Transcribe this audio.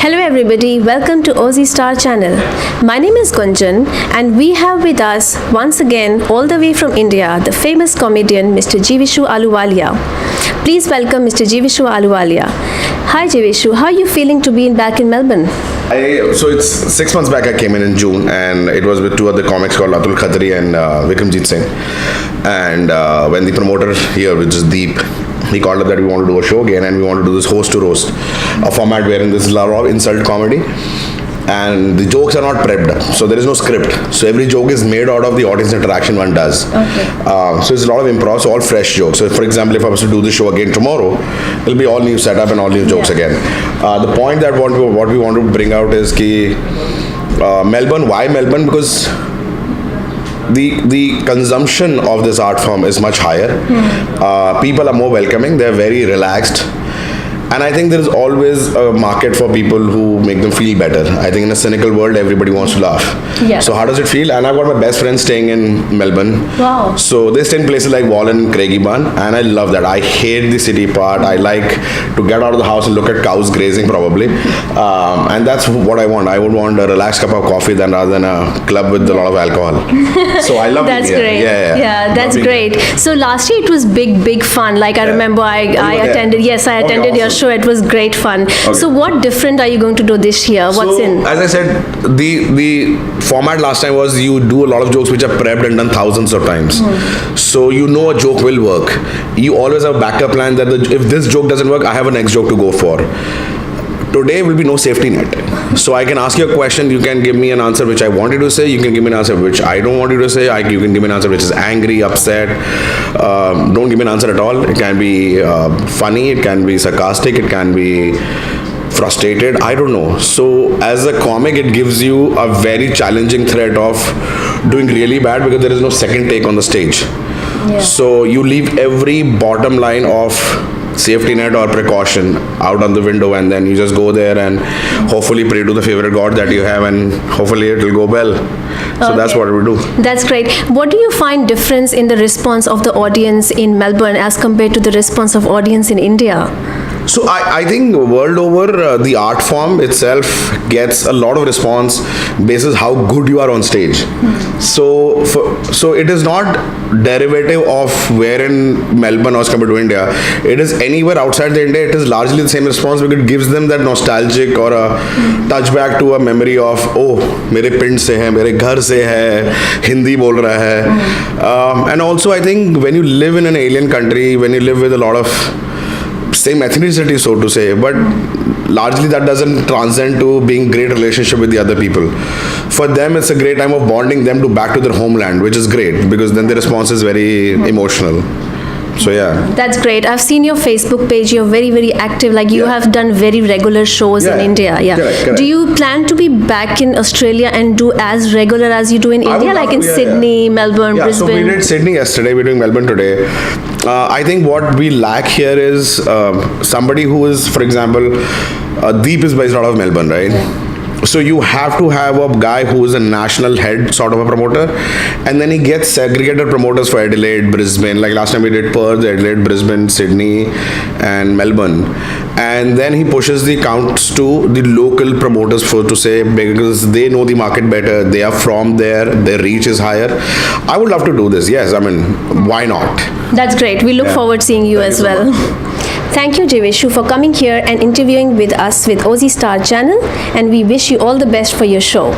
Hello everybody, welcome to Aussie Star channel. My name is Gunjan and we have with us once again all the way from India the famous comedian Mr. JEEVESHU Alhuwalia. Please welcome Mr. JEEVESHU Alhuwalia. Hi JEEVESHU, how are you feeling to be back in Melbourne? So it's 6 months back I came in June, and it was with two other comics called Atul Khatri and Vikramjit Singh. And when the promoter here, which is Deep, he called up that we want to do a show again and we want to do this host to roast, a format wherein this is a lot of insult comedy and the jokes are not prepped, so there is no script, so every joke is made out of the audience interaction one does. Okay. So it's a lot of improv, so all fresh jokes. So for example, if I was to do this show again tomorrow, it'll be all new setup and all new jokes again. The point that what we want to bring out is ki Melbourne. Why Melbourne? Because the consumption of this art form is much higher. People are more welcoming, they're very relaxed, and I think there is always a market for people who make them feel better. I think in a cynical world everybody wants to laugh. So how does it feel? And I've got my best friends staying in Melbourne. Wow. So they stay in places like Wall and Craigieburn, and I love that. I hate the city part. I like to get out of the house and look at cows grazing probably, and that's what I want. I would want a relaxed cup of coffee rather than a club with a lot of alcohol. So I love that's it. Great. Yeah, that's great. So last year it was big fun. Like I remember I attended. Yes, I attended your show. It was great fun. So what different are you going to do this year? What's in? As I said, the format last time was you do a lot of jokes which are prepped and done thousands of times. So you know a joke will work. You always have a backup plan that if this joke doesn't work, I have a next joke to go for. Today will be no safety net. So I can ask you a question, you can give me an answer which I want you to say, you can give me an answer which I don't want you to say, you can give me an answer which is angry, upset, don't give me an answer at all. It can be funny, it can be sarcastic, it can be frustrated, I don't know. So as a comic, it gives you a very challenging threat of doing really bad because there is no second take on the stage. So you leave every bottom line of safety net or precaution out on the window, and then you just go there and hopefully pray to the favorite god that you have, and hopefully it will go well. So that's what we do. That's great. What do you find difference in the response of the audience in Melbourne as compared to the response of audience in India? So I think world over, the art form itself gets a lot of response basis how good you are on stage. So it is not derivative of where in Melbourne or compared to India. It is anywhere outside the India. It is largely the same response because it gives them that nostalgic or a touchback to a memory of, oh, मेरे पिंड से है, मेरे घर से है, हिंदी बोल रहा है. And also I think when you live in an alien country, when you live with a lot of same ethnicity, so to say, but largely that doesn't transcend to being great relationship with the other people. For them, it's a great time of bonding them back to their homeland, which is great because then the response is very emotional. So yeah. That's great. I've seen your Facebook page. You're very active. Like you have done very regular shows in India. Correct. Do you plan to be back in Australia and do as regular as you do in India, like in Sydney, Melbourne, Brisbane? So we did Sydney yesterday. We're doing Melbourne today. I think what we lack here is somebody who is, for example, Deep is based out of Melbourne, right? So you have to have a guy who is a national head sort of a promoter, and then he gets segregated promoters for Adelaide, Brisbane. Like last time we did Perth, Adelaide, Brisbane, Sydney and Melbourne, and then he pushes the accounts to the local promoters to say, because they know the market better, they are from there, their reach is higher. I would love to do this. Yes, I mean, why not? That's great. We look forward to seeing you as well. Thank you, JEEVESHU, for coming here and interviewing with us with Aussie Star channel, and we wish you all the best for your show.